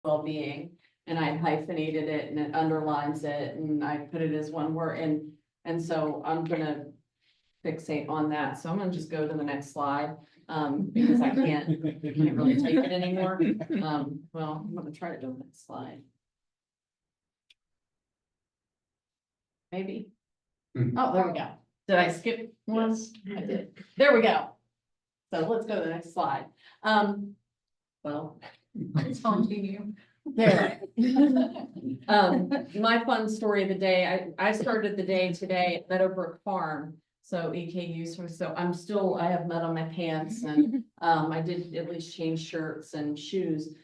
well-being. And I hyphenated it and it underlines it and I put it as one word and so I'm gonna fixate on that. So I'm gonna just go to the next slide, because I can't really take it anymore. Well, I'm gonna try to go to the next slide. Maybe. Oh, there we go. Did I skip one? Yes. I did. There we go. So let's go to the next slide. Well, It's haunting you. there. My fun story of the day, I started the day today at Meadowbrook Farm. So EKU, so I have mud on my pants and, I did at least change shirts and shoes.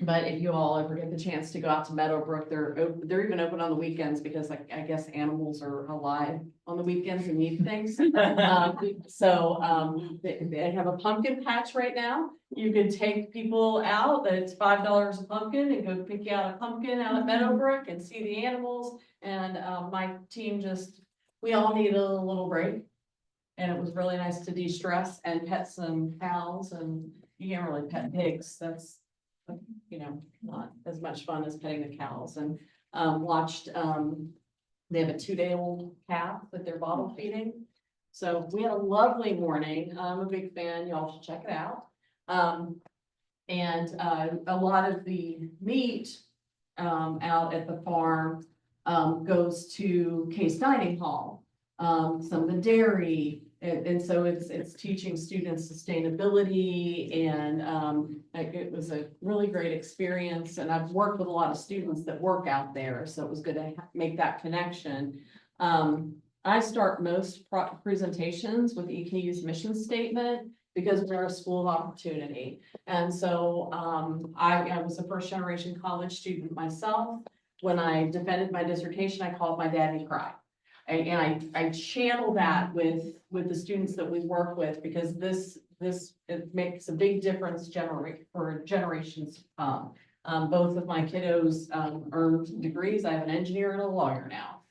But if you all ever get the chance to go out to Meadowbrook, they're even open on the weekends because like, I guess animals are alive on the weekends and need things. They have a pumpkin patch right now. You could take people out, that's $5 a pumpkin and go pick out a pumpkin out at Meadowbrook and see the animals. And, my team we all needed a little break. And it was really nice to de-stress and pet some cows, and you can't really pet pigs. That's, not as much fun as petting the cows, and watched, they have a 2-day-old calf that they're bottle feeding. So we had a lovely morning. I'm a big fan. Y'all should check it out. And a lot of the meat out at the farm goes to Case Dining Hall. Some of the dairy, and so it's teaching students sustainability, and it was a really great experience. And I've worked with a lot of students that work out there, so it was good to make that connection. I start most presentations with EKU's mission statement because we're a school of opportunity. And so I was a first-generation college student myself. When I defended my dissertation, I called my daddy cry. And I channel that with the students that we work with, because it makes a big difference for generations to come. Both of my kiddos earned degrees. I have an engineer and a lawyer now.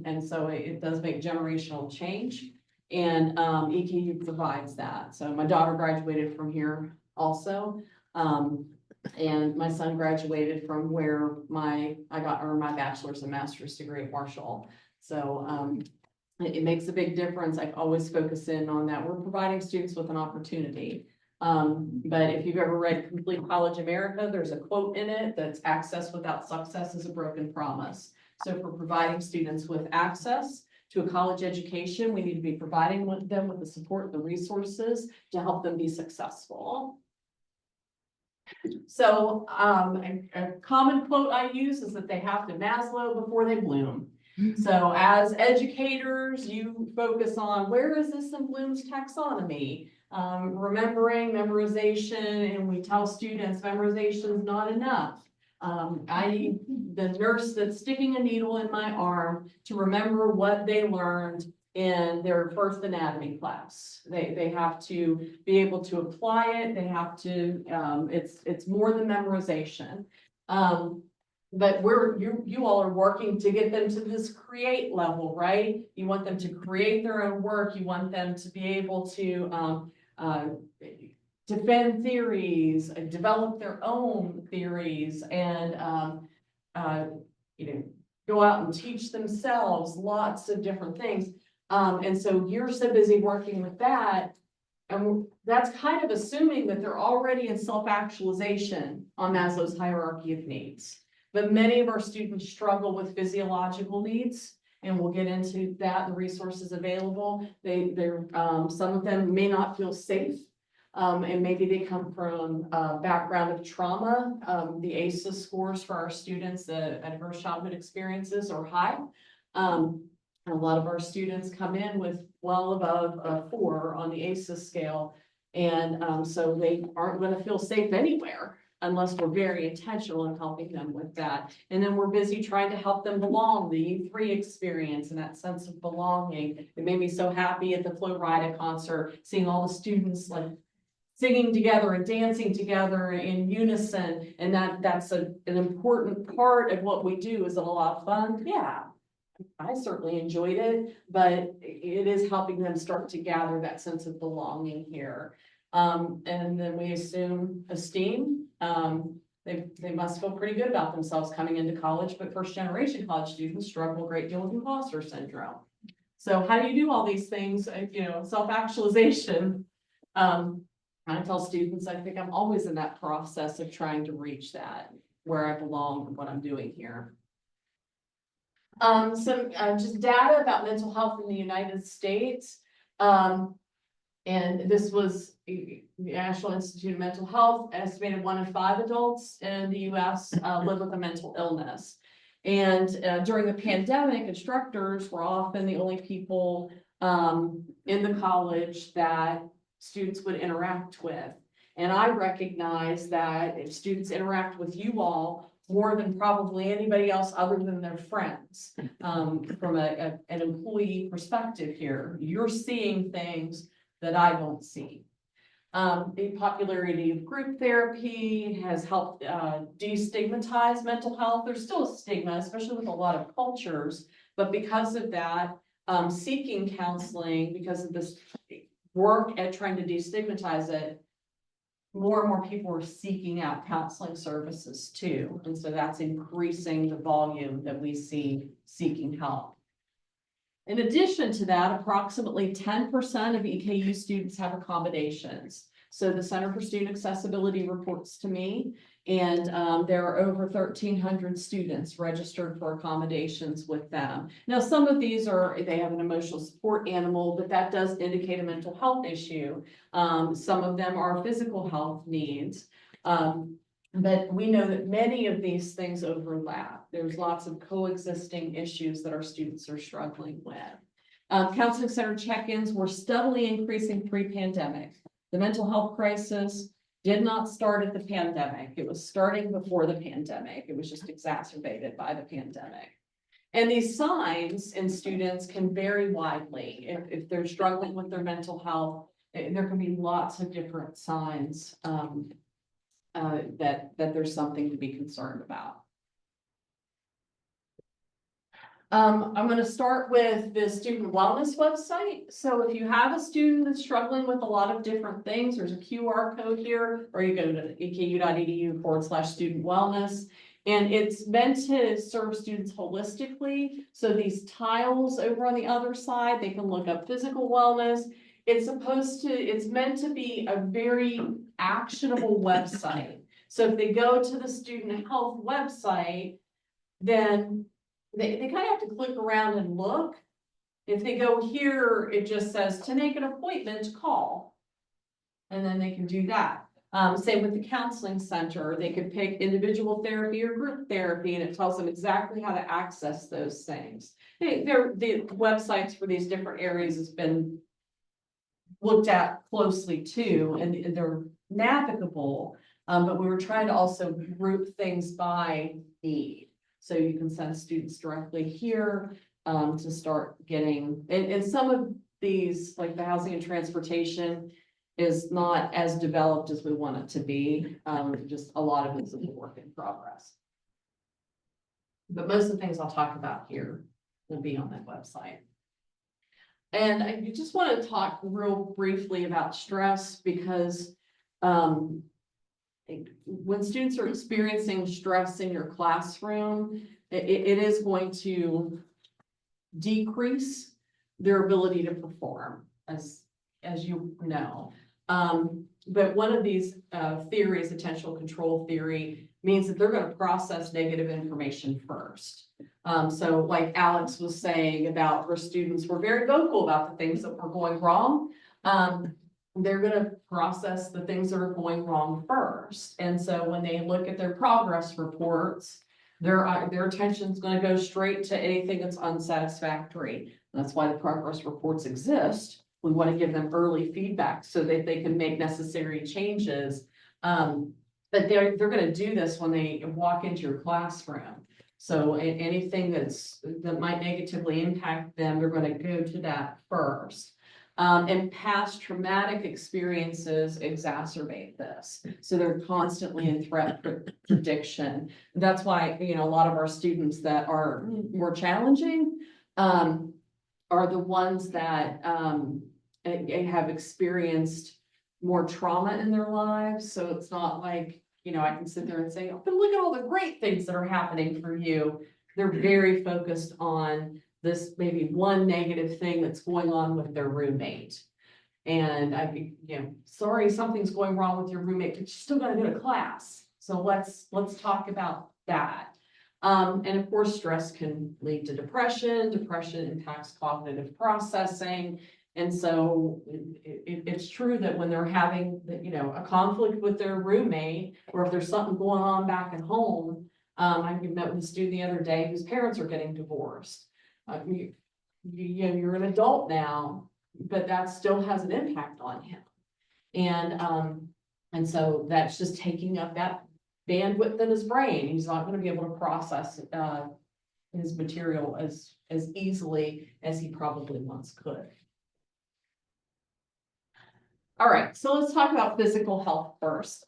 And so it does make generational change, and EKU provides that. So my daughter graduated from here also. And my son graduated from where I earned my bachelor's and master's degree at Marshall. So it makes a big difference. I always focus in on that. We're providing students with an opportunity. But if you've ever read Complete College America, there's a quote in it that's access without success is a broken promise. So for providing students with access to a college education, we need to be providing them with the support, the resources to help them be successful. So a common quote I use is that they have to Maslow before they bloom. So as educators, you focus on where is this in Bloom's taxonomy, remembering, memorization, and we tell students memorization is not enough. I need the nurse that's sticking a needle in my arm to remember what they learned in their first anatomy class. They have to be able to apply it. They have to, it's more than memorization. But you all are working to get them to this create level, right? You want them to create their own work. You want them to be able to defend theories, develop their own theories, and go out and teach themselves lots of different things. And so you're so busy working with that, and that's kind of assuming that they're already in self-actualization on Maslow's hierarchy of needs. But many of our students struggle with physiological needs, and we'll get into that, the resources available. Some of them may not feel safe, and maybe they come from a background of trauma. The ACEs scores for our students, adverse childhood experiences, are high. A lot of our students come in with well above a 4 on the ACEs scale, and so they aren't going to feel safe anywhere unless we're very intentional in helping them with that. And then we're busy trying to help them belong, the U3 experience and that sense of belonging. It made me so happy at the Flo Rida concert, seeing all the students like singing together and dancing together in unison. And that's an important part of what we do. Is it a lot of fun? Yeah, I certainly enjoyed it, but it is helping them start to gather that sense of belonging here. And then we assume esteem. they must feel pretty good about themselves coming into college, but first generation college students struggle a great deal with imposter syndrome. So how do you do all these things, self-actualization? I tell students, I think I'm always in that process of trying to reach that, where I belong and what I'm doing here. Some just data about mental health in the United States. And this was the National Institute of Mental Health estimated 1 in 5 adults in the US live with a mental illness. And during the pandemic, instructors were often the only people in the college that students would interact with. And I recognize that if students interact with you all more than probably anybody else other than their friends, from an employee perspective here, you're seeing things that I don't see. The popularity of group therapy has helped destigmatize mental health. There's still a stigma, especially with a lot of cultures, but because of that, seeking counseling, because of this work at trying to destigmatize it, more and more people are seeking out counseling services too. And so that's increasing the volume that we see seeking help. In addition to that, approximately 10% of EKU students have accommodations. So the Center for Student Accessibility reports to me, and there are over 1,300 students registered for accommodations with them. Now, some of these they have an emotional support animal, but that does indicate a mental health issue. Some of them are physical health needs. But we know that many of these things overlap. There's lots of coexisting issues that our students are struggling with. Counseling center check-ins were steadily increasing pre-pandemic. The mental health crisis did not start at the pandemic. It was starting before the pandemic. It was just exacerbated by the pandemic. And these signs in students can vary widely. If they're struggling with their mental health, there can be lots of different signs that there's something to be concerned about. I'm going to start with the student wellness website. So if you have a student that's struggling with a lot of different things, there's a QR code here, or you go to eku.edu/student wellness. And it's meant to serve students holistically. So these tiles over on the other side, they can look up physical wellness. It's meant to be a very actionable website. So if they go to the student health website, then they kind of have to click around and look. If they go here, it just says to make an appointment, call. And then they can do that. Same with the counseling center. They could pick individual therapy or group therapy, and it tells them exactly how to access those things. The websites for these different areas has been looked at closely too, and they're navigable, but we were trying to also group things by need. So you can send students directly here to start getting, and some of these, like the housing and transportation, is not as developed as we want it to be. Just a lot of it is a work in progress. But most of the things I'll talk about here will be on that website. And I just want to talk real briefly about stress, because when students are experiencing stress in your classroom, it is going to decrease their ability to perform, as you know. But one of these theories, attentional control theory, means that they're going to process negative information first. So like Alex was saying about her students were very vocal about the things that were going wrong. They're going to process the things that are going wrong first. And so when they look at their progress reports, their attention is going to go straight to anything that's unsatisfactory. That's why the progress reports exist. We want to give them early feedback so that they can make necessary changes. But they're going to do this when they walk into your classroom. So anything that might negatively impact them, they're going to go to that first. And past traumatic experiences exacerbate this. So they're constantly in threat prediction. That's why, a lot of our students that are more challenging are the ones that have experienced more trauma in their lives. So it's not like I can sit there and say, oh, but look at all the great things that are happening for you. They're very focused on this maybe one negative thing that's going on with their roommate. And I'd be, sorry, something's going wrong with your roommate, but you still gotta go to class. So let's talk about that. And of course, stress can lead to depression. Depression impacts cognitive processing. And so it's true that when they're having, a conflict with their roommate, or if there's something going on back at home, I met with a student the other day whose parents are getting divorced. You're an adult now, but that still has an impact on him. And so that's just taking up that bandwidth in his brain. He's not going to be able to process his material as easily as he probably once could. All right, so let's talk about physical health first.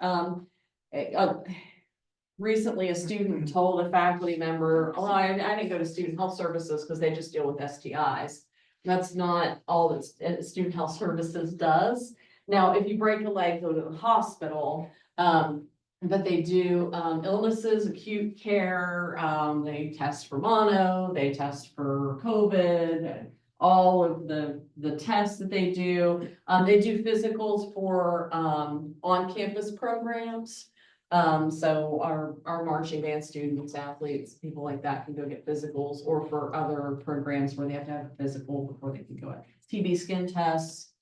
Recently, a student told a faculty member, "Oh, I didn't go to student health services because they just deal with STIs." That's not all that student health services does. Now, if you break a leg, go to the hospital, but they do illnesses, acute care, they test for mono, they test for COVID, all of the tests that they do. They do physicals for on-campus programs. So our marching band students, athletes, people like that can go get physicals, or for other programs where they have to have a physical before they can go out. TB skin tests,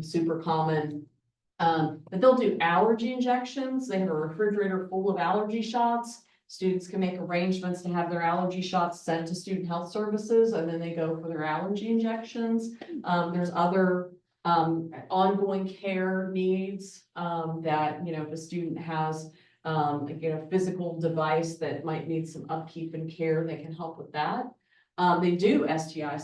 super common. But they'll do allergy injections. They have a refrigerator full of allergy shots. Students can make arrangements to have their allergy shots sent to student health services, and then they go for their allergy injections. There's other ongoing care needs that, if a student has a physical device that might need some upkeep and care, they can help with that. They do STI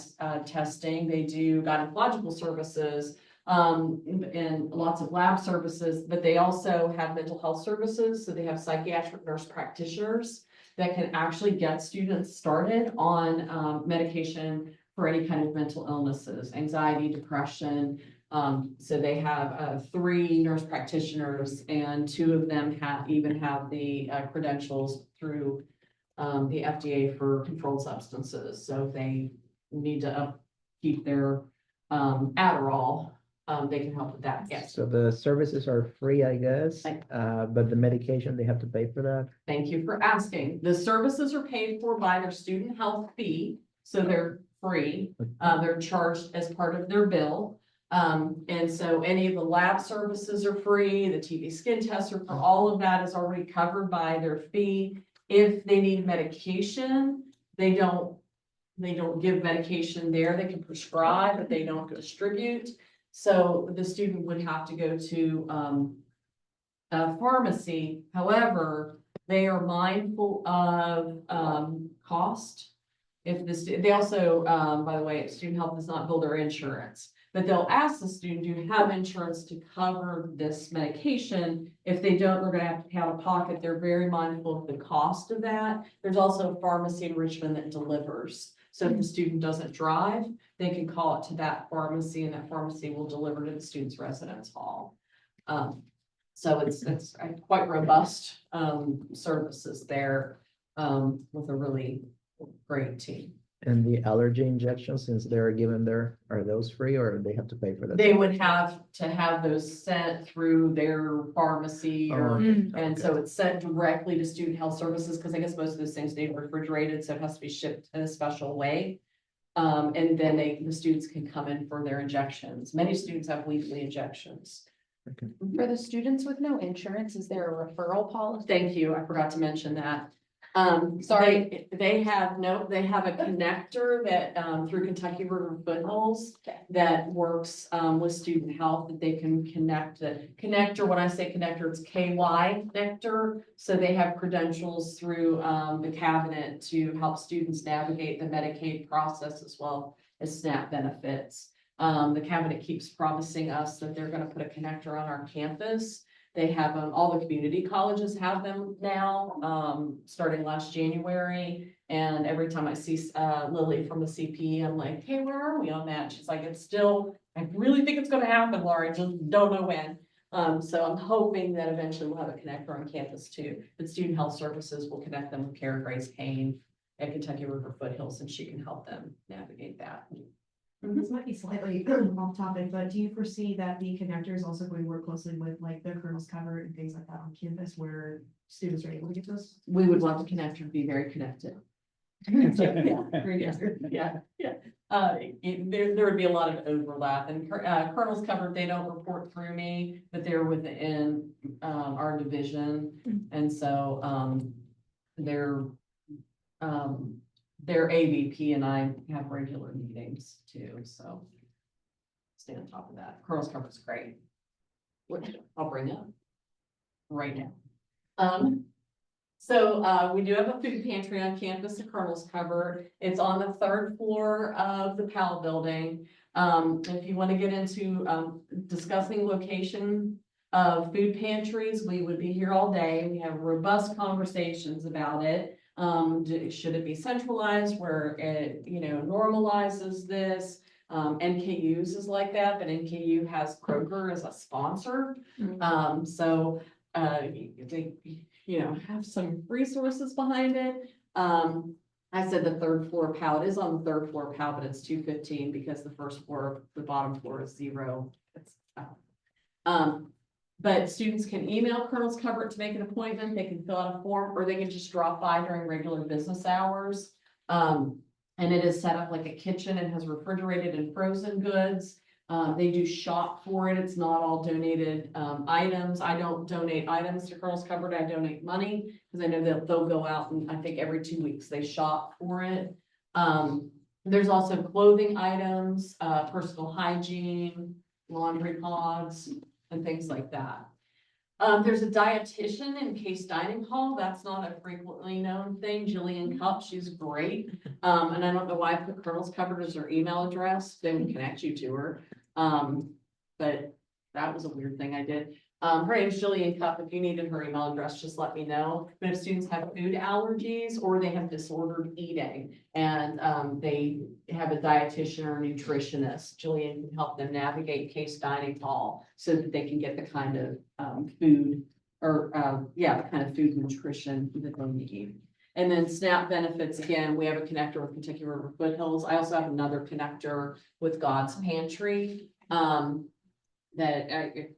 testing, they do gynecological services, and lots of lab services, but they also have mental health services. So they have psychiatric nurse practitioners that can actually get students started on medication for any kind of mental illnesses, anxiety, depression. So they have 3 nurse practitioners, and 2 of them have the credentials through the FDA for controlled substances. So if they need to upkeep their Adderall, they can help with that. Yes. So the services are free, I guess, but the medication, they have to pay for that? Thank you for asking. The services are paid for by their student health fee, so they're free. They're charged as part of their bill. And so any of the lab services are free, the TB skin tests are for all of that is already covered by their fee. If they need medication, they don't give medication there. They can prescribe, but they don't distribute. So the student would have to go to a pharmacy. However, they are mindful of cost. They also, by the way, student health does not bill their insurance, but they'll ask the student, do you have insurance to cover this medication? If they don't, they're going to have to pay out of pocket. They're very mindful of the cost of that. There's also a pharmacy in Richmond that delivers. So if the student doesn't drive, they can call it to that pharmacy, and that pharmacy will deliver to the student's residence hall. So it's quite robust services there with a really great team. And the allergy injections, since they're given there, are those free, or they have to pay for that? They would have to have those sent through their pharmacy, or and so it's sent directly to student health services, because I guess most of those things stay refrigerated, so it has to be shipped in a special way. And then the students can come in for their injections. Many students have weekly injections. For the students with no insurance, is there a referral policy? Thank you. I forgot to mention that. Sorry. They have a connector that through Kentucky River Foothills that works with student health, that they can connect the connector. When I say connector, it's KY connector. So they have credentials through the cabinet to help students navigate the Medicaid process as well as SNAP benefits. The cabinet keeps promising us that they're going to put a connector on our campus. They have them, all the community colleges have them now, starting last January. And every time I see Lily from the CP, I'm like, hey, where are we on that? She's like, I really think it's going to happen, Lara, I just don't know when. So I'm hoping that eventually we'll have a connector on campus too. But Student Health Services will connect them with Karen Grace Payne at Kentucky River Foothills, and she can help them navigate that. This might be slightly off topic, but do you foresee that the connector is also going to work closely with like the kernels cover and things like that on campus where students are able to get those? We would want the connector to be very connected. Yeah. There would be a lot of overlap, and kernels covered, they don't report through me, but they're within our division. And so their AVP and I have regular meetings too, so stay on top of that. Kernels covered is great, which I'll bring up right now. So we do have a food pantry on campus, the Kernels covered. It's on the 3rd floor of the PAL building. If you want to get into discussing location of food pantries, we would be here all day. We have robust conversations about it. Should it be centralized where it, normalizes this? NKU's is like that, but NKU has Kroger as a sponsor. So they, have some resources behind it. I said the 3rd floor PAL, it is on the 3rd floor PAL, but it's 215 because the 1st floor, the bottom floor is 0. It's but students can email Kernels Covered to make an appointment. They can fill out a form, or they can just drop by during regular business hours. And it is set up like a kitchen and has refrigerated and frozen goods. They do shop for it. It's not all donated items. I don't donate items to Kernels Covered. I donate money because I know that they'll go out, and I think every 2 weeks they shop for it. There's also clothing items, personal hygiene, laundry pods, and things like that. There's a dietitian in Case Dining Hall. That's not a frequently known thing. Jillian Cup, she's great. And I don't know why I put Kernels Covered as her email address. They would connect you to her. But that was a weird thing I did. Her name's Jillian Cup. If you needed her email address, just let me know. But if students have food allergies or they have disordered eating and they have a dietitian or a nutritionist, Jillian can help them navigate Case Dining Hall so that they can get the kind of food or the kind of food and nutrition that they need. And then SNAP benefits, again, we have a connector with Kentucky River Foothills. I also have another connector with God's Pantry that I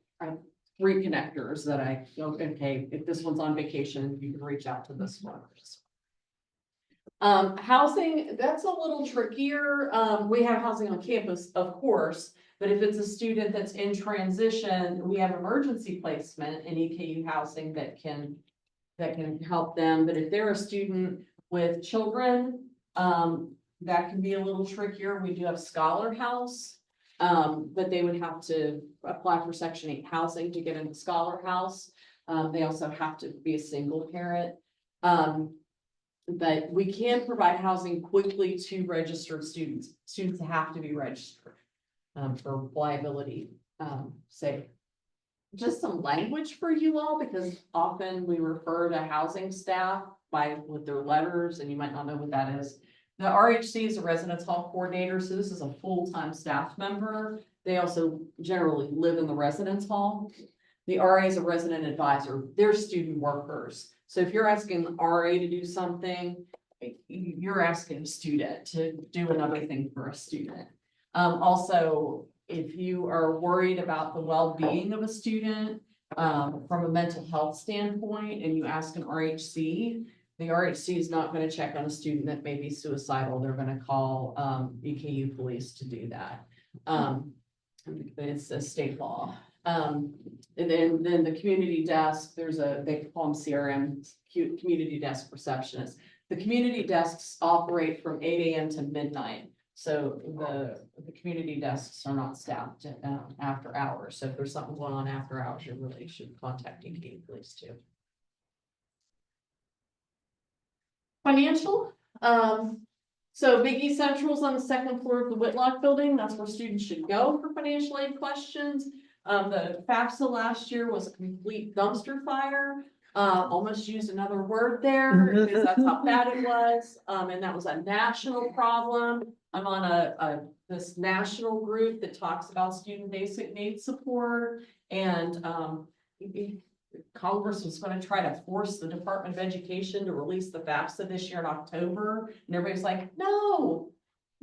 3 connectors that I, okay, if this one's on vacation, you can reach out to this one. Housing, that's a little trickier. We have housing on campus, of course, but if it's a student that's in transition, we have emergency placement in EKU housing that can help them. But if they're a student with children, that can be a little trickier. We do have Scholar House. But they would have to apply for Section 8 housing to get into Scholar House. They also have to be a single parent. But we can provide housing quickly to registered students. Students have to be registered for liability sake. Just some language for you all, because often we refer to housing staff with their letters, and you might not know what that is. The RHC is a residence hall coordinator, so this is a full-time staff member. They also generally live in the residence hall. The RA is a resident advisor. They're student workers. So if you're asking the RA to do something, you're asking a student to do another thing for a student. Also, if you are worried about the well-being of a student from a mental health standpoint, and you ask an RHC, the RHC is not going to check on a student that may be suicidal. They're going to call EKU police to do that. It's a state law. And then the community desk, they call them CRM, community desk receptionist. The community desks operate from 8 a.m. to midnight. So the community desks are not staffed after hours. So if there's something going on after hours, you really should contact EKU police too. Financial, so Big East Central is on the 2nd floor of the Whitlock building. That's where students should go for financial aid questions. The FAFSA last year was a complete dumpster fire. Almost used another word there because that's how bad it was. And that was a national problem. I'm on this national group that talks about student basic needs support. And, Congress was gonna try to force the Department of Education to release the FAFSA this year in October, and everybody's like, no.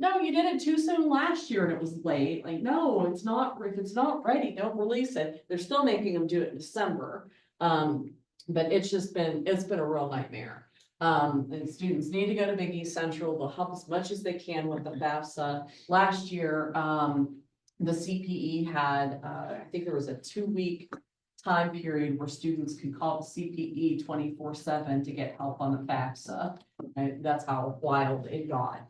No, you did it too soon last year and it was late, like, no, it's not, if it's not ready, don't release it, they're still making them do it in December. But it's been a real nightmare. And students need to go to Big East Central, they'll help as much as they can with the FAFSA. Last year, the CPE had, I think there was a 2-week time period where students could call the CPE 24/7 to get help on the FAFSA. And that's how wild it got.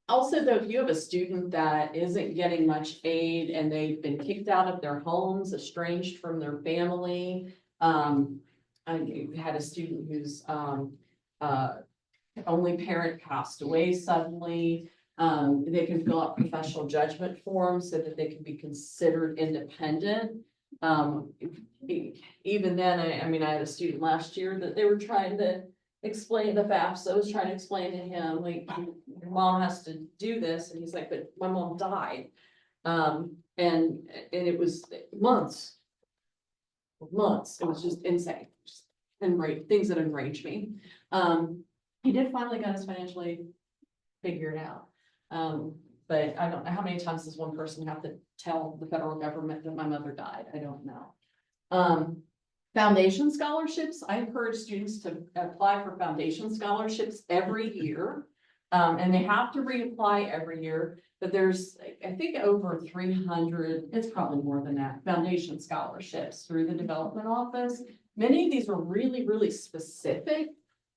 Also, though, if you have a student that isn't getting much aid and they've been kicked out of their homes, estranged from their family, I had a student whose only parent passed away suddenly. They can fill out professional judgment forms so that they can be considered independent. Even then, I mean, I had a student last year that they were trying to explain the FAFSA. I was trying to explain to him, like, your mom has to do this, and he's like, but my mom died. And it was months. It was just insane, things that enraged me. He did finally get his financial aid figured out. But I don't know how many times does one person have to tell the federal government that my mother died? I don't know. Foundation scholarships, I encourage students to apply for foundation scholarships every year. And they have to reapply every year, but there's, I think, over 300, it's probably more than that, foundation scholarships through the development office. Many of these are really, really specific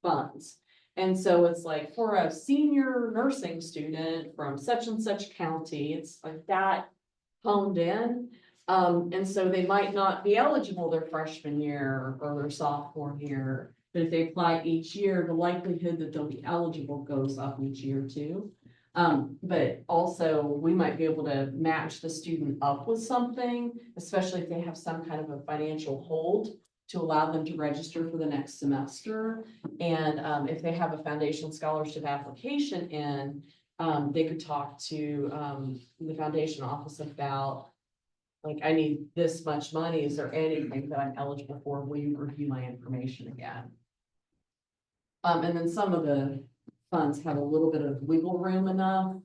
funds. And so it's like for a senior nursing student from such and such county, it's like that honed in. And so they might not be eligible their freshman year or their sophomore year, but if they apply each year, the likelihood that they'll be eligible goes up each year too. But also we might be able to match the student up with something, especially if they have some kind of a financial hold to allow them to register for the next semester. And if they have a foundation scholarship application in, they could talk to the foundation office about, like, I need this much money. Is there anything that I'm eligible for? Will you review my information again? And then some of the funds have a little bit of wiggle room enough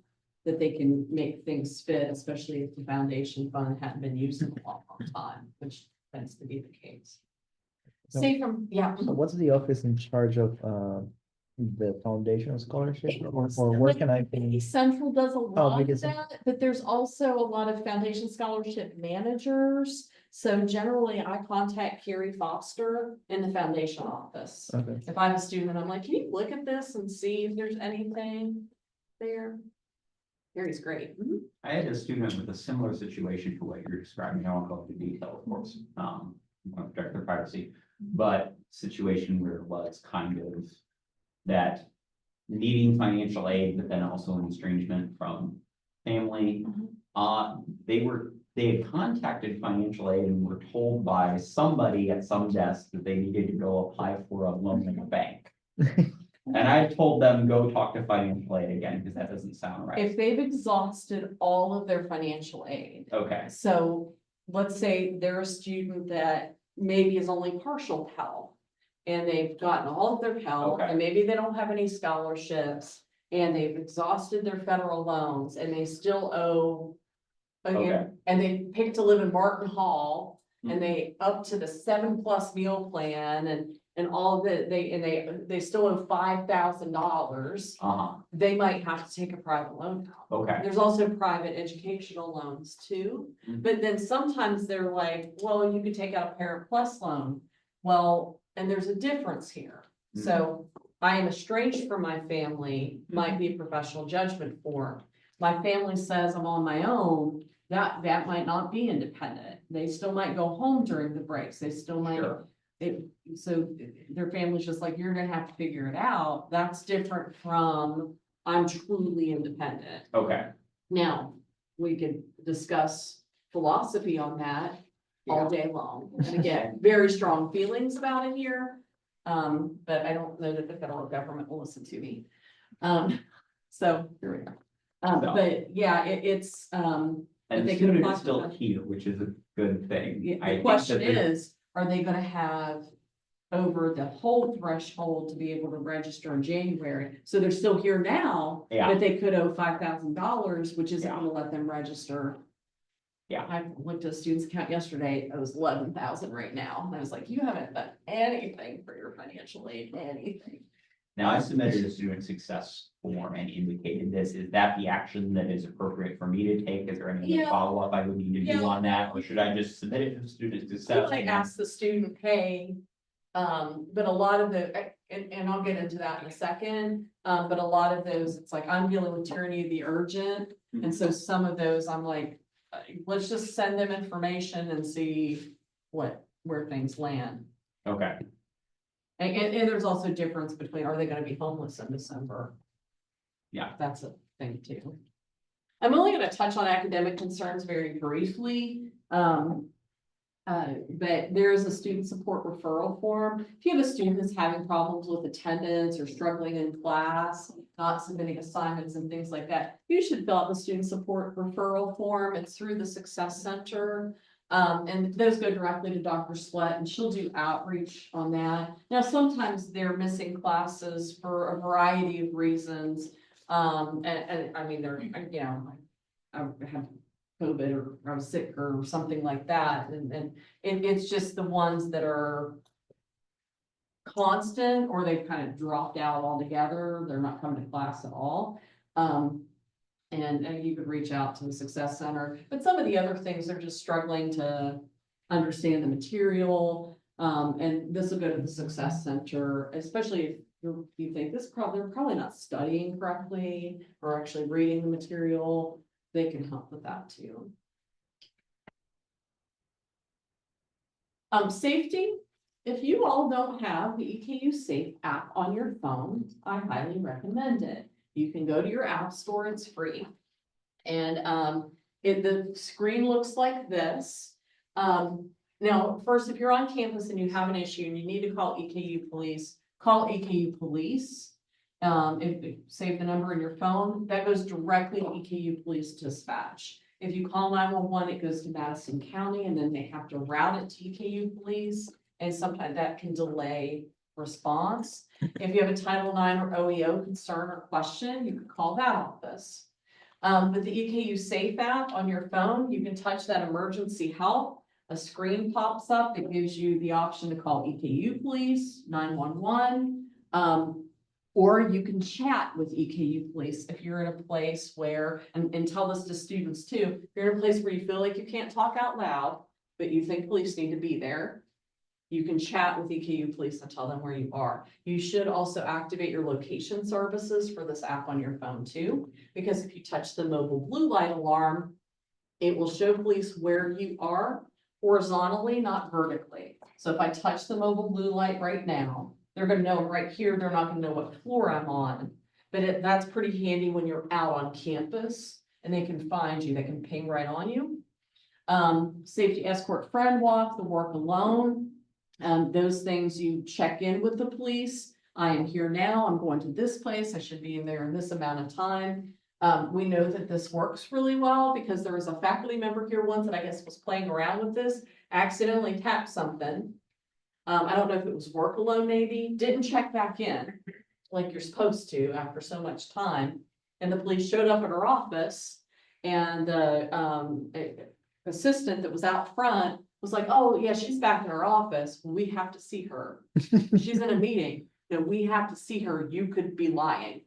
that they can make things fit, especially if the foundation fund hadn't been used in a long, long time, which tends to be the case. So- Say from, yeah. So what's the office in charge of the foundation scholarship, or where can I Big be? East Central does a lot Big of East Central. that, but there's also a lot of foundation scholarship managers. So generally I contact Carrie Foster in the foundation office. Okay. If I have a student, I'm like, can you look at this and see if there's anything there? Carrie's great. I had a student with a similar situation to what you're describing. I won't go into detail, of course, want to protect their privacy, but situation where it was kind of that needing financial aid, but then also an estrangement from family. They had contacted financial aid and were told by somebody at some desk that they needed to go apply for a loan in a bank. And I told them, go talk to financial aid again, because that doesn't sound right. If they've exhausted all of their financial aid, Okay, so let's say they're a student that maybe is only partial Pell. And they've gotten all of their Pell, Okay. and maybe they don't have any scholarships, and they've exhausted their federal loans, and they still owe. Okay. And they pick to live in Martin Hall, Mhm. and they up to the 7+ meal plan and all of it, they still owe $5,000. They might have to take a private loan out. okay, There's also private educational loans too, Mhm. but then sometimes they're like, well, you could take out a Parent Plus loan. Well, and there's a difference here. So I am estranged from my family, might be a professional judgment form. My family says I'm on my own, that might not be independent. They still might go home during the breaks. They still might. Sure. So their family's just like, you're gonna have to figure it out. That's different from I'm truly independent. okay. Now, we could discuss philosophy on that all day long. And again, very strong feelings about it here. But I don't know that the federal government will listen to me. So here we are. But yeah, But And the they can student apply is for still that. here, which is a good thing. I The think question that there's- is, are they gonna have over the whole threshold to be able to register in January? So they're still here now, Yeah. but they could owe $5,000, which isn't Yeah. gonna let them register. Yeah. I looked at a student's account yesterday, it was 11,000 right now, and I was like, you haven't done anything for your financial aid, anything. Now, I submitted a student success form and indicated this. Is that the action that is appropriate for me to take? Is there any Yeah. follow-up I would need to Yeah. do on that? Or should I just submit it to student I success? might ask the student, hey, but a lot of and I'll get into that in a second, but a lot of those, it's like, I'm dealing with tyranny of the urgent. And so some of those, I'm like, let's just send them information and see where things land. Okay, And there's also a difference between, are they gonna be homeless in December? Yeah. That's a thing too. I'm only gonna touch on academic concerns very briefly. But there is a student support referral form. If you have a student that's having problems with attendance or struggling in class, not submitting assignments and things like that, you should fill out the student support referral form. It's through the Success Center. And those go directly to Dr. Sweat and she'll do outreach on that. Now, sometimes they're missing classes for a variety of reasons. And I mean, they're, you know, I have COVID or I was sick or something like that. And it's just the ones that are constant or they've kind of dropped out altogether. They're not coming to class at all. And you could reach out to the Success Center, but some of the other things, they're just struggling to understand the material. And this will go to the Success Center, especially if you think they're probably not studying correctly or actually reading the material. They can help with that too. Safety. If you all don't have the EKU Safe app on your phone, I highly recommend it. You can go to your app store, it's free. And the screen looks like this. Now, first, if you're on campus and you have an issue and you need to call EKU police, call EKU police. Save the number in your phone, that goes directly to EKU police dispatch. If you call 911, it goes to Madison County and then they have to route it to EKU police. And sometimes that can delay response. If you have a Title IX or OEO concern or question, you can call that office. With the EKU Safe app on your phone, you can touch that emergency help. A screen pops up that gives you the option to call EKU police, 911. Or you can chat with EKU police if you're in a place where, and tell this to students too, if you're in a place where you feel like you can't talk out loud, but you think police need to be there. You can chat with EKU police and tell them where you are. You should also activate your location services for this app on your phone too, because if you touch the mobile blue light alarm, it will show police where you are horizontally, not vertically. So if I touch the mobile blue light right now, they're gonna know right here, they're not gonna know what floor I'm on. But that's pretty handy when you're out on campus and they can find you, they can ping right on you. Safety escort friend walk, the work alone. Those things you check in with the police. I am here now, I'm going to this place, I should be in there in this amount of time. We know that this works really well because there was a faculty member here once that I guess was playing around with this, accidentally tapped something. I don't know if it was work alone maybe, didn't check back in like you're supposed to after so much time. And the police showed up at her office and the assistant that was out front was like, oh yeah, she's back in her office. We have to see her. She's in a meeting. No, we have to see her. You could be lying.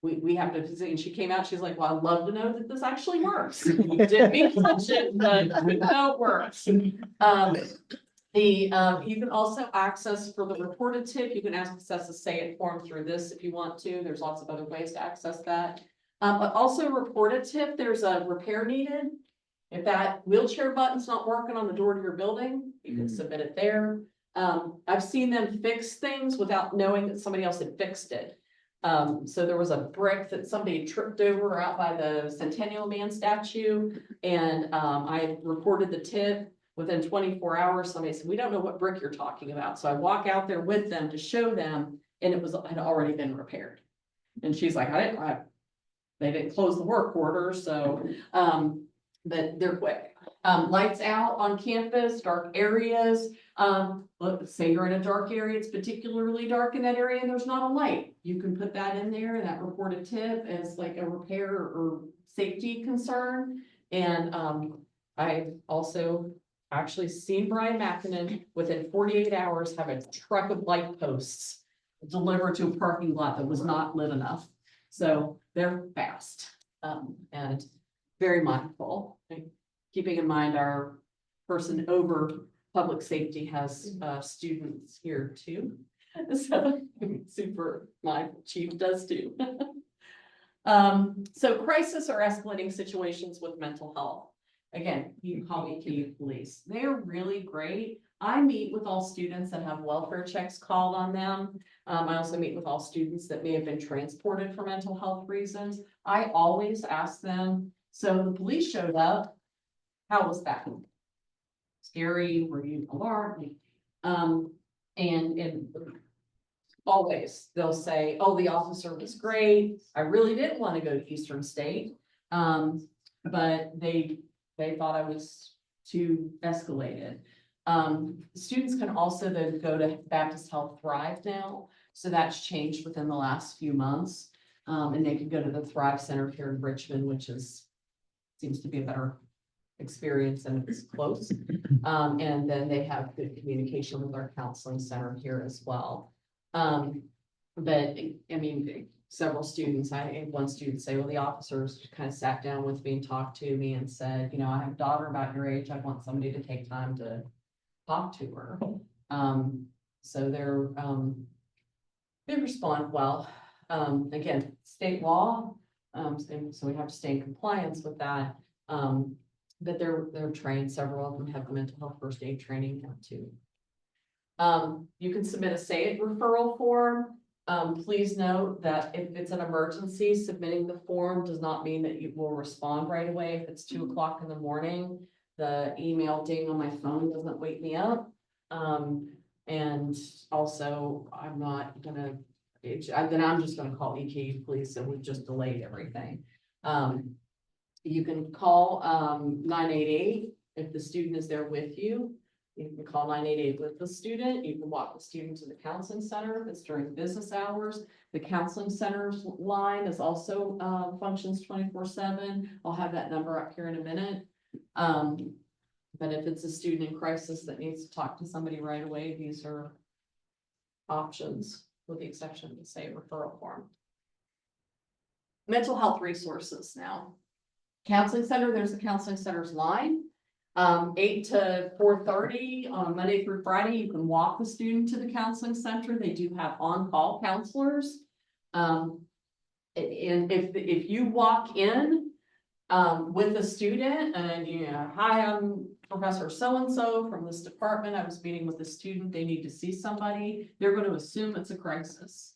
We have to visit. And she came out, she's like, well, I'd love to know that this actually works. Didn't mean to touch it, but no, it works. You can also access for the reported tip, you can access the say it form through this if you want to. There's lots of other ways to access that. But also reported tip, there's a repair needed. If that wheelchair button's not working on the door to your building, you can submit it there. I've seen them fix things without knowing that somebody else had fixed it. So there was a brick that somebody tripped over out by the Centennial Man statue. And I reported the tip. Within 24 hours, somebody said, we don't know what brick you're talking about. So I walk out there with them to show them, and it had already been repaired. And she's like, they didn't close the work order. So, but they're quick. Lights out on campus, dark areas. Let's say you're in a dark area, it's particularly dark in that area and there's not a light. You can put that in there, that report a tip as like a repair or safety concern. And, I've also actually seen Brian Mackinnon within 48 hours have a truck of light posts delivered to a parking lot that was not lit enough. So they're fast, and very mindful. Keeping in mind our person over public safety has students here too. So super, my chief does too. So crisis or escalating situations with mental health. Again, you call EKU police. They're really great. I meet with all students that have welfare checks called on them. I also meet with all students that may have been transported for mental health reasons. I always ask them, so the police showed up. How was that? Scary? Were you alarmed? And always they'll say, oh, the officer was great. I really didn't want to go to Eastern State. But they thought I was too escalated. Students can also then go to Baptist Health Thrive now. So that's changed within the last few months. And they can go to the Thrive Center here in Richmond, which seems to be a better experience and it's close. And then they have good communication with our counseling center here as well. But I mean, several students, I had one student say, well, the officers kind of sat down with me and talked to me and said, you know, I have a daughter about your age. I want somebody to take time to talk to her. So they respond well. Again, state law, and so we have to stay in compliance with that. But they're trained, several of them have the mental health first aid training now too. You can submit a SAID referral form. Please note that if it's an emergency, submitting the form does not mean that you will respond right away. If it's 2 o'clock in the morning, the email ding on my phone doesn't wake me up. And also I'm not gonna, then I'm just gonna call EKU police and we've just delayed everything. You can call 988 if the student is there with you. You can call 988 with the student. You can walk the student to the counseling center if it's during business hours. The counseling center's line is also functions 24/7. I'll have that number up here in a minute. But if it's a student in crisis that needs to talk to somebody right away, these are options with the exception of the SAID referral form. Mental health resources now. Counseling center, there's a counseling center's line. 8 to 4:30 on Monday through Friday, you can walk the student to the counseling center. They do have on-call counselors. And if you walk in with a student and you know, hi, I'm Professor so-and-so from this department. I was meeting with a student. They need to see somebody. They're going to assume it's a crisis.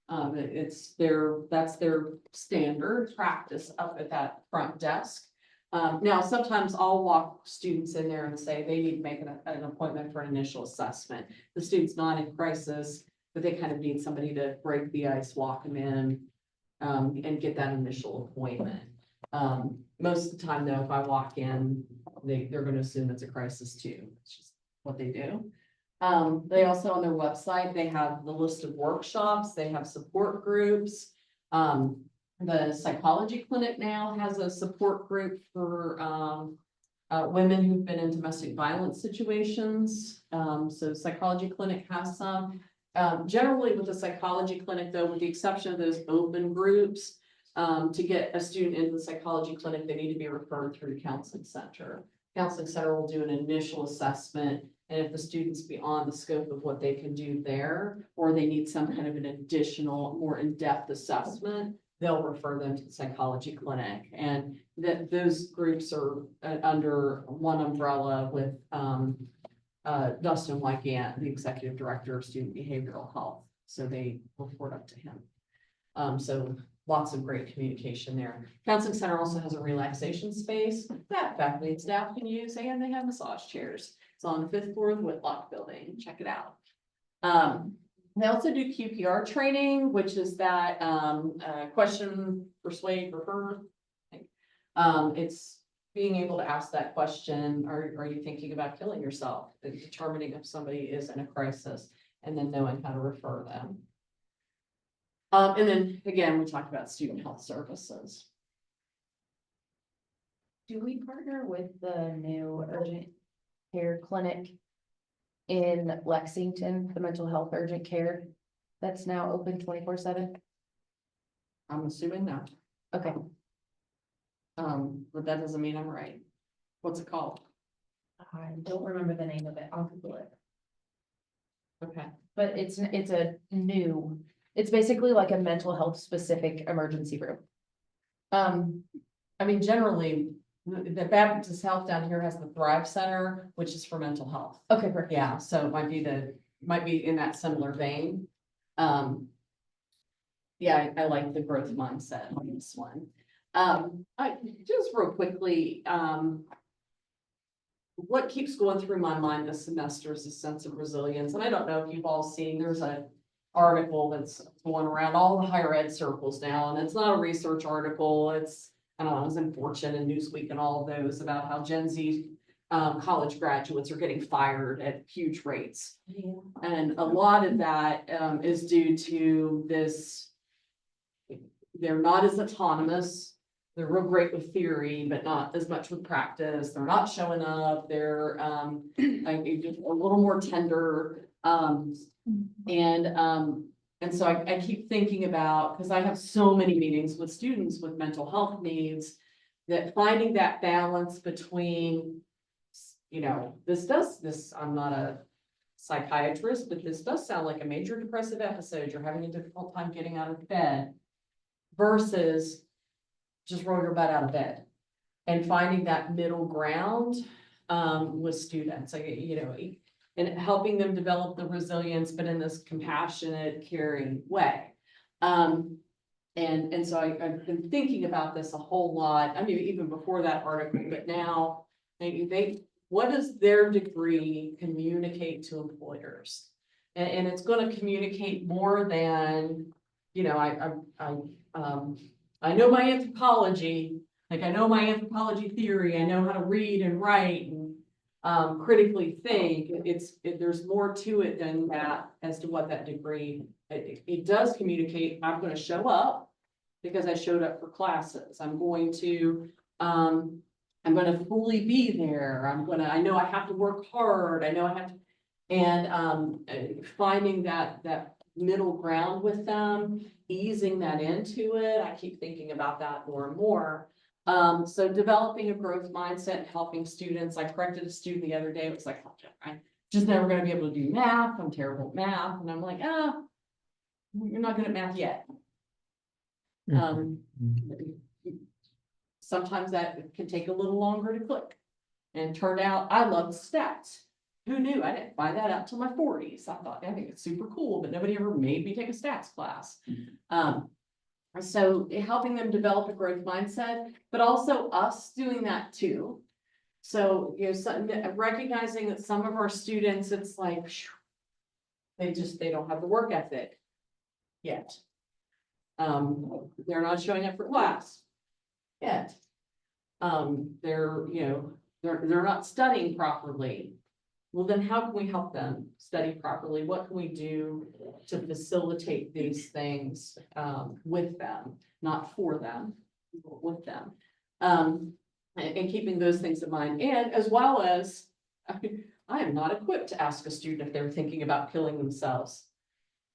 That's their standard practice up at that front desk. Now, sometimes I'll walk students in there and say they need to make an appointment for an initial assessment. The student's not in crisis, but they kind of need somebody to break the ice, walk them in, and get that initial appointment. Most of the time though, if I walk in, they're going to assume it's a crisis too. It's just what they do. They also on their website, they have the list of workshops, they have support groups. The psychology clinic now has a support group for women who've been in domestic violence situations. So psychology clinic has some. Generally with the psychology clinic though, with the exception of those open groups, to get a student into the psychology clinic, they need to be referred through the counseling center. Counseling center will do an initial assessment. And if the student's beyond the scope of what they can do there, or they need some kind of an additional, more in-depth assessment, they'll refer them to the psychology clinic. And those groups are under one umbrella with Dustin Wygant, the executive director of student behavioral health. So they report up to him. So lots of great communication there. Counseling center also has a relaxation space that faculty and staff can use, and they have massage chairs. It's on the 5th floor of the Whitlock building. Check it out. They also do QPR training, which is that question, persuade, refer. It's being able to ask that question, are you thinking about killing yourself? And determining if somebody is in a crisis and then knowing how to refer them. And then again, we talked about student health services. Do we partner with the new urgent care clinic in Lexington, the mental health urgent care that's now open 24/7? I'm assuming no, Okay, but that doesn't mean I'm right. What's it called? I don't remember the name of it. I'll Google it. Okay. But it's a new, it's basically like a mental health specific emergency room. I mean, generally, the Baptist Health down here has the Thrive Center, which is for mental health. Okay, perfect. Yeah, so it might be in that similar vein. Yeah, I like the growth mindset on this one. I just real quickly, what keeps going through my mind this semester is a sense of resilience. And I don't know if you've all seen, there's an article that's going around all the higher ed circles now, and it's not a research article. It's, I don't know, it was in Fortune and Newsweek and all of those about how Gen Z college graduates are getting fired at huge rates. And a lot of that is due to this, they're not as autonomous. They're real great with theory, but not as much with practice. They're not showing up. They're like just a little more tender. And so I keep thinking about, because I have so many meetings with students with mental health needs, that finding that balance between, you know, I'm not a psychiatrist, but this does sound like a major depressive episode. You're having a difficult time getting out of bed versus just roll your butt out of bed, and finding that middle ground with students, like, you know, and helping them develop the resilience, but in this compassionate, caring way. And so I've been thinking about this a whole lot. I mean, even before that article, but now what does their degree communicate to employers? And it's going to communicate more than, you know, I know my anthropology, like I know my anthropology theory, I know how to read and write and critically think. There's more to it than that as to what that degree, it does communicate. I'm going to show up because I showed up for classes. I'm going to fully be there. I know I have to work hard. I know I have to, and finding that middle ground with them, easing that into it. I keep thinking about that more and more. So developing a growth mindset, helping students. I corrected a student the other day. It was like, I'm just never going to be able to do math. I'm terrible at math. And I'm like, you're not good at math yet. Sometimes that can take a little longer to click. And turned out I loved stats. Who knew? I didn't find that out till my 40s. I thought, I think it's super cool, but nobody ever made me take a stats class. So helping them develop a growth mindset, but also us doing that too. So, you know, recognizing that some of our students, it's like, they don't have the work ethic yet. They're not showing up for class yet. They're not studying properly. Well, then how can we help them study properly? What can we do to facilitate these things with them, not for them, but with them? And keeping those things in mind, and as well as, I am not equipped to ask a student if they're thinking about killing themselves,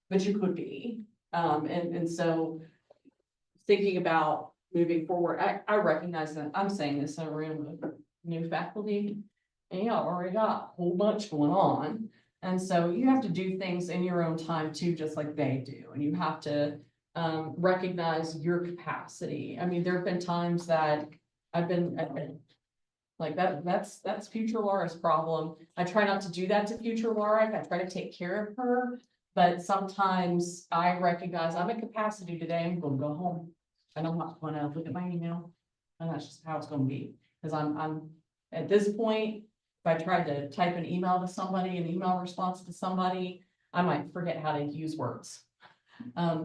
but you could be. And so thinking about moving forward, I recognize that I'm saying this in a room of new faculty. And y'all already got a whole bunch going on. And so you have to do things in your own time too, just like they do. And you have to recognize your capacity. I mean, there have been times that I've been like that's future Lara's problem. I try not to do that to future Lara. I try to take care of her. But sometimes I recognize I'm at capacity today. I'm going to go home. And I'm not going to look at my email. And that's just how it's going to be. Because I'm at this point, if I tried to type an email to somebody, an email response to somebody, I might forget how to use words.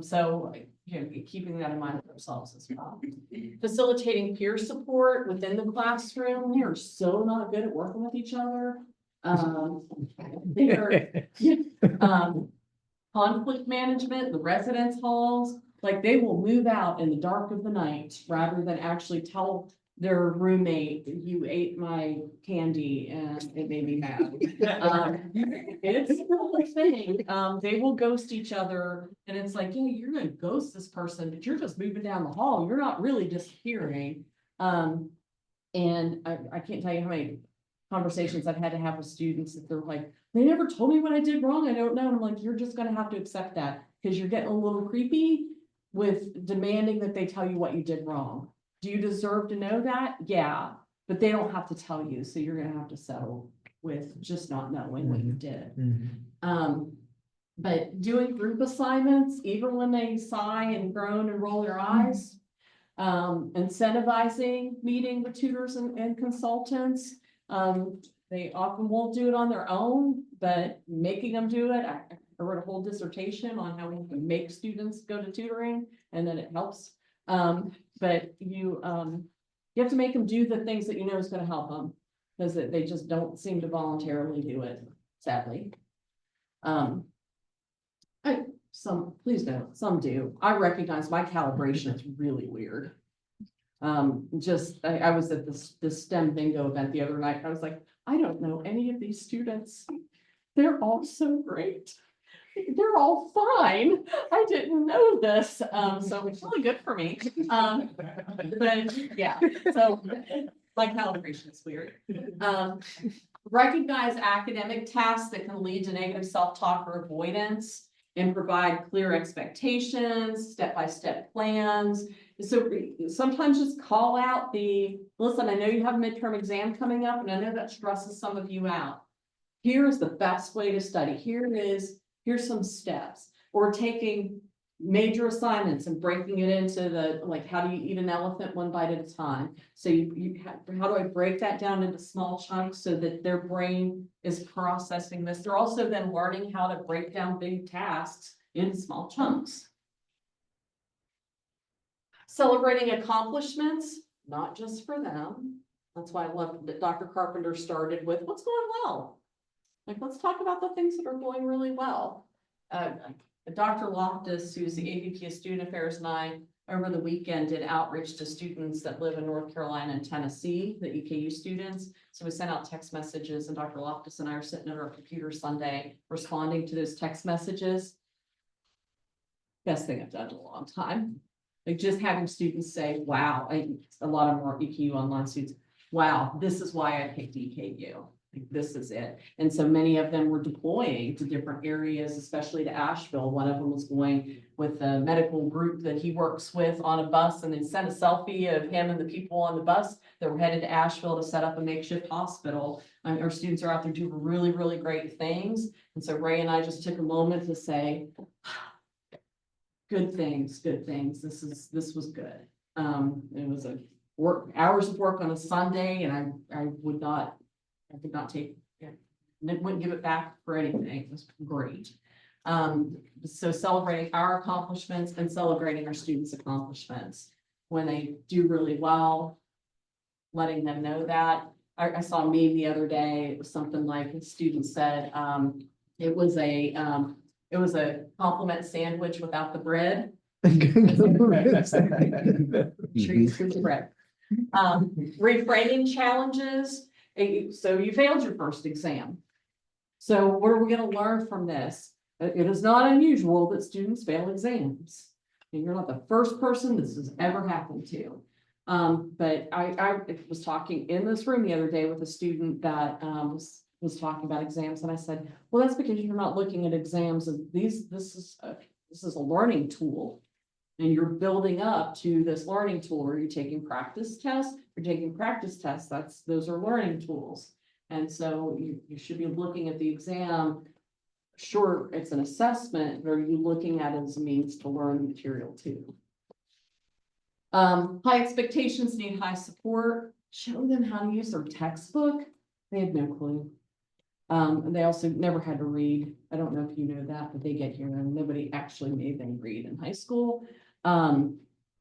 So, you know, keeping that in mind for ourselves as well. Facilitating peer support within the classroom, we are so not good at working with each other. They are, conflict management, the residence halls, like they will move out in the dark of the night rather than actually tell their roommate, you ate my candy and it made me mad. It's still a thing. They will ghost each other and it's like, yeah, you're gonna ghost this person, but you're just moving down the hall. You're not really disappearing. And I can't tell you how many conversations I've had to have with students that they're like, they never told me what I did wrong. I don't know. And I'm like, you're just gonna have to accept that because you're getting a little creepy with demanding that they tell you what you did wrong. Do you deserve to know that? Yeah, but they don't have to tell you. So you're gonna have to settle with just not knowing what you did. But doing group assignments, even when they sigh and groan and roll their eyes, incentivizing meeting with tutors and consultants. They often won't do it on their own, but making them do it. I wrote a whole dissertation on how we can make students go to tutoring and then it helps. But you have to make them do the things that you know is going to help them because they just don't seem to voluntarily do it, sadly. Please don't, some do. I recognize my calibration is really weird. I was at this STEM bingo event the other night. I was like, I don't know any of these students. They're all so great. They're all fine. I didn't know this. So it's really good for me. But yeah, so my calibration is weird. Recognize academic tasks that can lead to negative self-talk or avoidance and provide clear expectations, step-by-step plans. So sometimes just call out listen, I know you have a midterm exam coming up and I know that stresses some of you out. Here's the best way to study. Here's some steps. Or taking major assignments and breaking it into how do you eat an elephant one bite at a time? So how do I break that down into small chunks so that their brain is processing this? They're also then learning how to break down big tasks into small chunks. Celebrating accomplishments, not just for them. That's why I love that Dr. Carpenter started with what's going well. Like, let's talk about the things that are going really well. Dr. Loftus, who's the AVP of Student Affairs, and I, over the weekend, did outreach to students that live in North Carolina and Tennessee, the EKU students. So we sent out text messages, and Dr. Loftus and I are sitting at our computer Sunday responding to those text messages. Best thing I've done in a long time. Like just having students say, wow, a lot of more EKU online students, wow, this is why I picked EKU. Like, this is it. And so many of them were deploying to different areas, especially to Asheville. One of them was going with a medical group that he works with on a bus and then sent a selfie of him and the people on the bus that were headed to Asheville to set up a makeshift hospital. Our students are out there doing really, really great things. And so Ray and I just took a moment to say, good things, good things. This was good. It was hours of work on a Sunday and I would not take, wouldn't give it back for anything. It was great. So celebrating our accomplishments and celebrating our students' accomplishments. When they do really well, letting them know that. I saw a meme the other day. It was something like a student said, it was a compliment sandwich without the bread. Trees for the bread. Reframing challenges. So you failed your first exam. So what are we going to learn from this? It is not unusual that students fail exams. And you're not the first person this has ever happened to. But I was talking in this room the other day with a student that was talking about exams. And I said, well, that's because you're not looking at exams as this is a learning tool. And you're building up to this learning tool. Are you taking practice tests? You're taking practice tests. Those are learning tools. And so you should be looking at the exam. Sure, it's an assessment, but are you looking at it as a means to learn the material too? High expectations need high support. Show them how to use their textbook. They have no clue. And they also never had to read. I don't know if you know that, but they get here and nobody actually made them read in high school.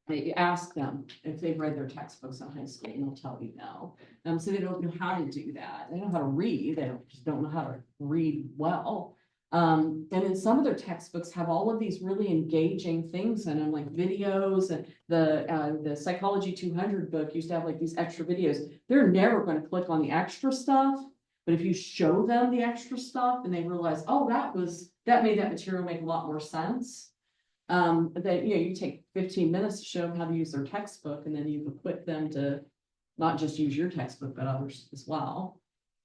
They ask them if they've read their textbooks in high school and they'll tell you no. So they don't know how to do that. They know how to read, they just don't know how to read well. And then some of their textbooks have all of these really engaging things in them, like videos, and the Psychology 200 book used to have like these extra videos. They're never going to click on the extra stuff, but if you show them the extra stuff and they realize, oh, that made that material make a lot more sense. That, you take 15 minutes to show them how to use their textbook, and then you've equipped them to not just use your textbook, but others as well.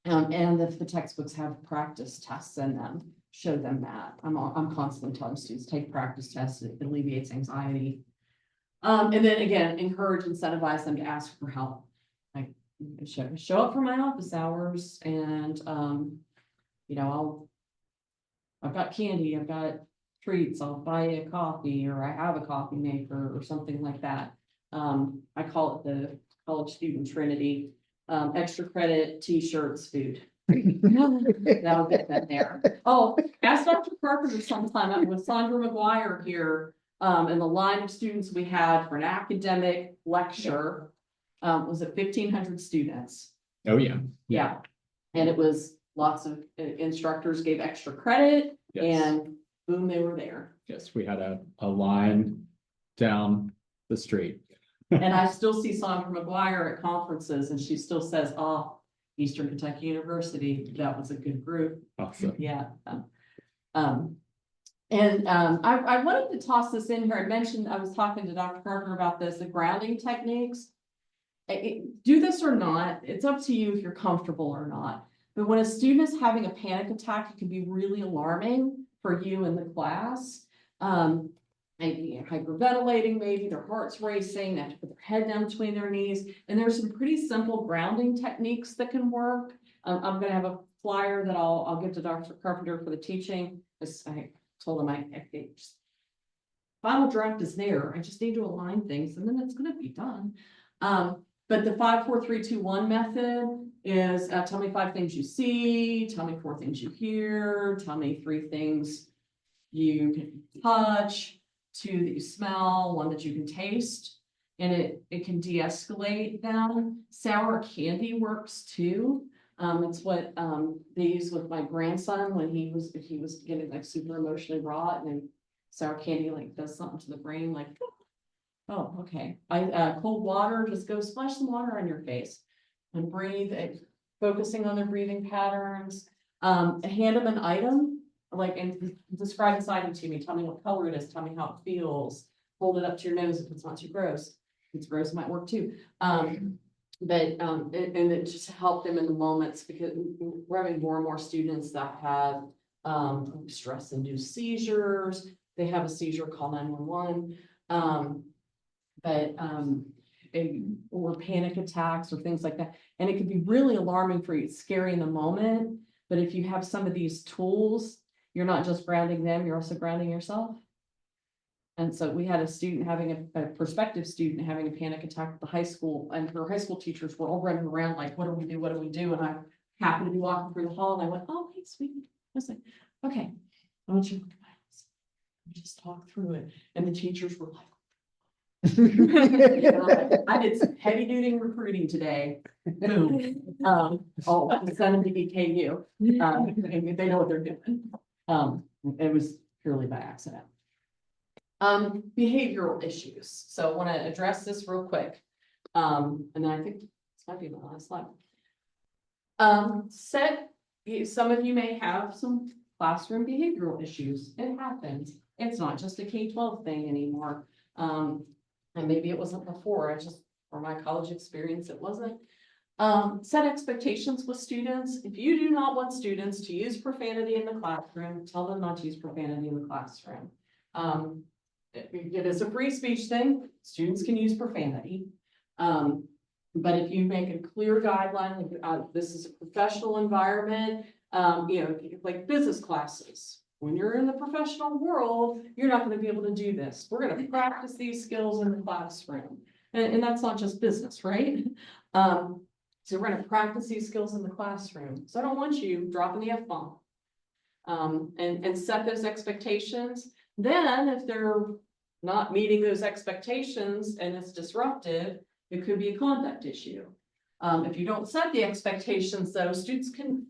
And if the textbooks have practice tests in them, show them that. I'm constantly telling students, take practice tests, it alleviates anxiety. And then again, encourage, incentivize them to ask for help. Like, show up for my office hours, and I've got candy, I've got treats, I'll buy you a coffee, or I have a coffee maker or something like that. I call it the college student trinity, extra credit, t-shirts, food. That'll get that there. Oh, ask Dr. Carpenter sometime with Sandra McGuire here, and the line of students we had for an academic lecture, was it 1,500 students? Oh, yeah. Yeah. And it was lots of instructors gave extra credit, Yes. and boom, they were there. Yes, we had a line down the street. And I still see Sandra McGuire at conferences, and she still says, oh, Eastern Kentucky University, that was a good group. Awesome. Yeah. I wanted to toss this in here. I mentioned, I was talking to Dr. Carter about this, the grounding techniques. Do this or not, it's up to you if you're comfortable or not. But when a student is having a panic attack, it can be really alarming for you in the class. Hyperventilating, maybe their heart's racing, they have to put their head down between their knees. And there's some pretty simple grounding techniques that can work. I'm gonna have a flyer that I'll give to Dr. Carpenter for the teaching. I told him final draft is there. I just need to align things and then it's gonna be done. But the 5, 4, 3, 2, 1 method is tell me 5 things you see, tell me 4 things you hear, tell me 3 things you can touch, 2 that you smell, 1 that you can taste, and it can de-escalate them. Sour candy works too. It's what they use with my grandson when he was getting like super emotionally wrought, and then sour candy like does something to the brain, like, oh, okay. Cold water, just go splash some water on your face and breathe, focusing on their breathing patterns. Hand them an item, like, and describe this item to me. Tell me what color it is. Tell me how it feels. Hold it up to your nose if it's not too gross. If it's gross, it might work too. And it just help them in the moments, because we're having more and more students that have stress-induced seizures. They have a seizure, call 911. Or panic attacks or things like that. And it can be really alarming for you. It's scary in the moment, but if you have some of these tools, you're not just grounding them, you're also grounding yourself. And so we had a student having a prospective student having a panic attack at the high school, and her high school teachers were all running around like, what do we do? What do we do? And I happened to be walking through the hall and I went, oh, hey, sweetie. I was like, okay, I want you to look at my eyes. Just talk through it. And the teachers were like, I did some heavy duty recruiting today. Boom. Send them to EKU. And they know what they're doing. It was purely by accident. Behavioral issues. So I want to address this real quick. And then I think this might be my last slide. Some of you may have some classroom behavioral issues. It happens. It's not just a K-12 thing anymore. And maybe it wasn't before, for my college experience, it wasn't. Set expectations with students. If you do not want students to use profanity in the classroom, tell them not to use profanity in the classroom. It is a free speech thing. Students can use profanity. But if you make a clear guideline, this is a professional environment, like business classes. When you're in the professional world, you're not going to be able to do this. We're going to practice these skills in the classroom. And that's not just business, right? So we're gonna practice these skills in the classroom. So I don't want you dropping the F-bomb. And set those expectations. Then if they're not meeting those expectations and it's disruptive, it could be a conduct issue. If you don't set the expectations, though, students can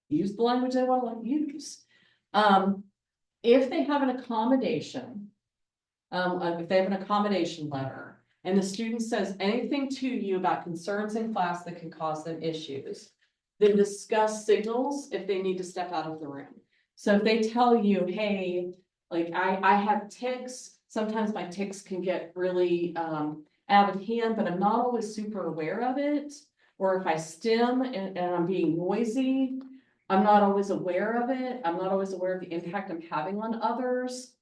use the language they want to use. If they have an accommodation, if they have an accommodation letter, and the student says anything to you about concerns in class that can cause them issues, then discuss signals if they need to step out of the room. So if they tell you, hey, like I have tics, sometimes my tics can get really out of hand, but I'm not always super aware of it. Or if I stim and I'm being noisy, I'm not always aware of it. I'm not always aware of the impact I'm having on others.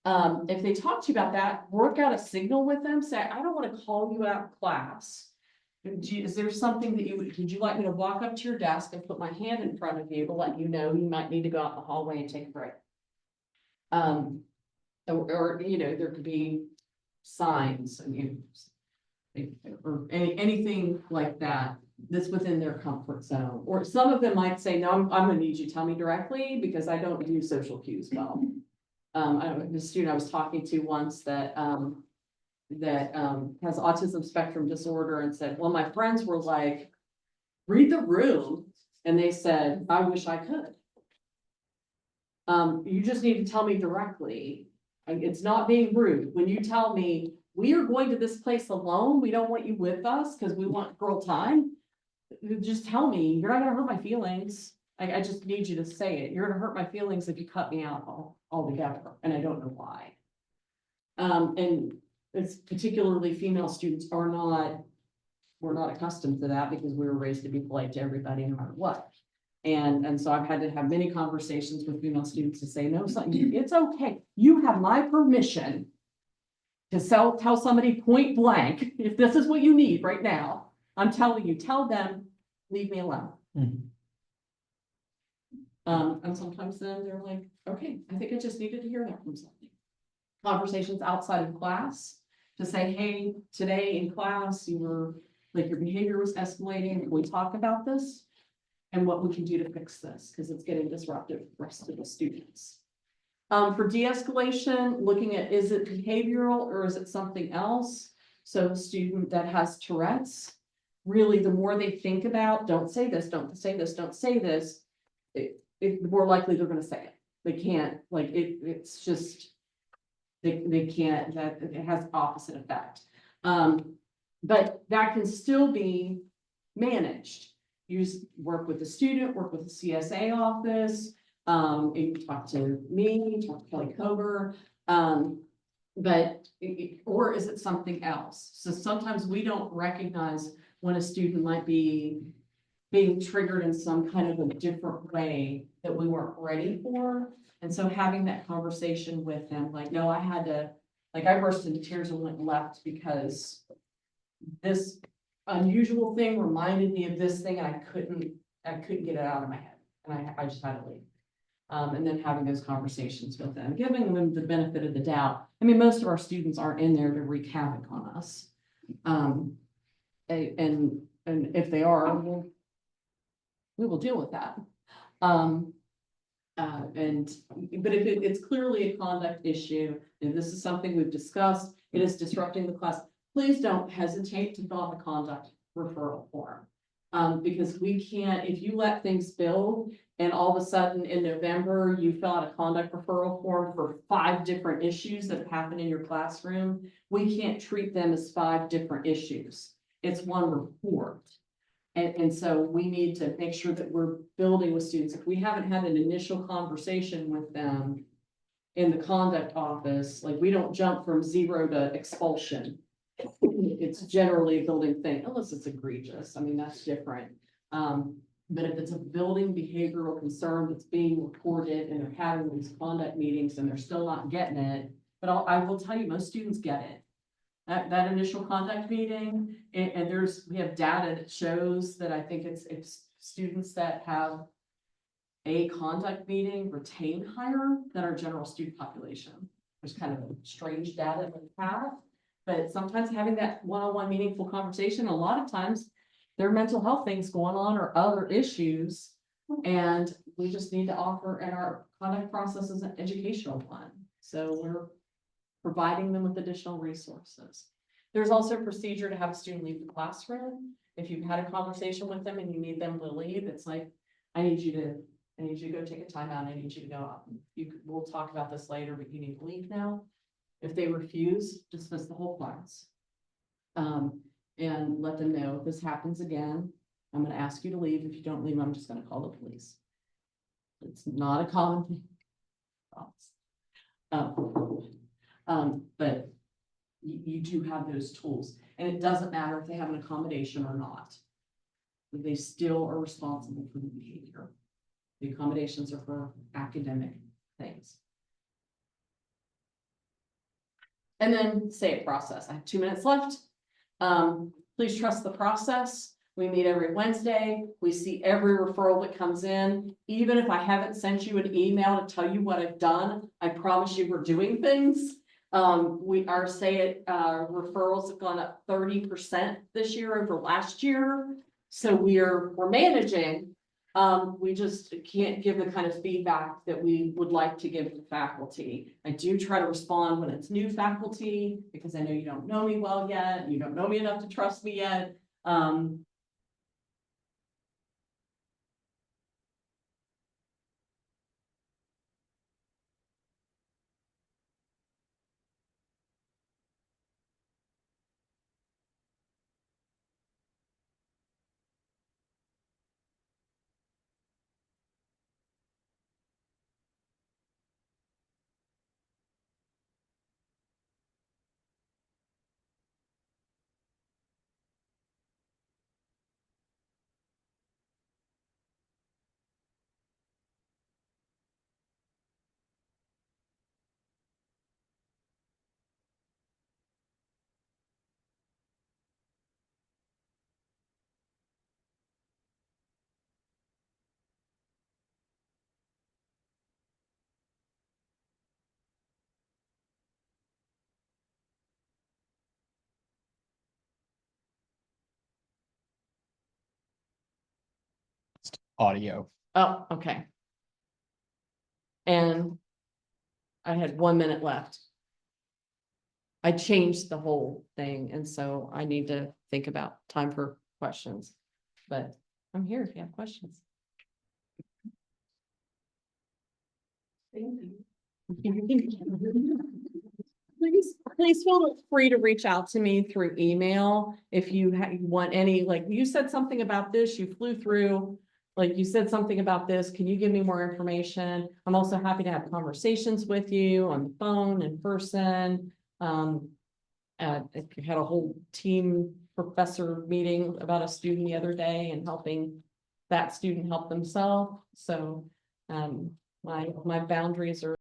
If they talk to you about that, work out a signal with them, say, I don't want to call you out of class. Is there something that would you like me to walk up to your desk and put my hand in front of you to let you know you might need to go out in the hallway and take a break? Or, you know, there could be signs and or anything like that that's within their comfort zone. Or some of them might say, no, I'm gonna need you to tell me directly because I don't do social cues well. The student I was talking to once that has autism spectrum disorder and said, well, my friends were like, read the room. And they said, I wish I could. You just need to tell me directly. And it's not being rude. When you tell me, we are going to this place alone, we don't want you with us because we want girl time. Just tell me, you're not gonna hurt my feelings. I just need you to say it. You're gonna hurt my feelings if you cut me out altogether, and I don't know why. And it's particularly female students we're not accustomed to that because we were raised to be polite to everybody no matter what. And so I've had to have many conversations with female students to say, no, it's okay. You have my permission to tell somebody point blank, if this is what you need right now, I'm telling you, tell them, leave me alone. And sometimes then they're like, okay, I think I just needed to hear that from somebody. Conversations outside of class to say, hey, today in class, your behavior was escalating. Can we talk about this? And what we can do to fix this, because it's getting disruptive for the rest of the students. For de-escalation, looking at, is it behavioral or is it something else? So a student that has Tourette's, really the more they think about, don't say this, don't say this, don't say this, the more likely they're gonna say it. They can't, like, it's just, they can't, that it has opposite effect. But that can still be managed. Work with the student, work with the CSA office, you talk to me, talk to Kelly Cover, or is it something else? So sometimes we don't recognize when a student might be being triggered in some kind of a different way that we weren't ready for. And so having that conversation with them, like, no, I burst into tears and went left because this unusual thing reminded me of this thing and I couldn't get it out of my head. And I just had to leave. And then having those conversations with them, giving them the benefit of the doubt. I mean, most of our students aren't in there to wreak havoc on us. And if they are, we will deal with that. But if it's clearly a conduct issue, and this is something we've discussed, it is disrupting the class, please don't hesitate to fill out the conduct referral form. Because we can't, if you let things build and all of a sudden in November, you fill out a conduct referral form for 5 different issues that have happened in your classroom, we can't treat them as 5 different issues. It's one report. And so we need to make sure that we're building with students. If we haven't had an initial conversation with them in the conduct office, like we don't jump from 0 to expulsion. It's generally a building thing, unless it's egregious. I mean, that's different. But if it's a building behavioral concern that's being reported and they're having these conduct meetings and they're still not getting it, but I will tell you, most students get it. That initial conduct meeting, and we have data that shows that I think it's students that have a conduct meeting retain higher than our general student population. There's kind of strange data like that. But sometimes having that one-on-one meaningful conversation, a lot of times there are mental health things going on or other issues. And we just need to offer, and our conduct process is an educational one. So we're providing them with additional resources. There's also a procedure to have a student leave the classroom. If you've had a conversation with them and you need them to leave, it's like, I need you to go take a timeout. I need you to go out. We'll talk about this later, but you need to leave now. If they refuse, dismiss the whole class. And let them know if this happens again, I'm gonna ask you to leave. If you don't leave, I'm just gonna call the police. It's not a common thing. But you do have those tools, and it doesn't matter if they have an accommodation or not. They still are responsible for the behavior. The accommodations are for academic things. And then say it process. I have 2 minutes left. Please trust the process. We meet every Wednesday. We see every referral that comes in. Even if I haven't sent you an email to tell you what I've done, I promise you we're doing things. Our referrals have gone up 30% this year over last year. So we're managing. We just can't give the kind of feedback that we would like to give to faculty. I do try to respond when it's new faculty, because I know you don't know me well yet. You don't know me enough to trust me yet. Audio. Oh, okay. And I had 1 minute left. I changed the whole thing, and so I need to think about time for questions. But I'm here if you have questions. Please feel free to reach out to me through email if you want any, like you said something about this, you flew through, like you said something about this, can you give me more information? I'm also happy to have conversations with you on the phone, in person. I had a whole team professor meeting about a student the other day and helping that student help themselves. So my boundaries are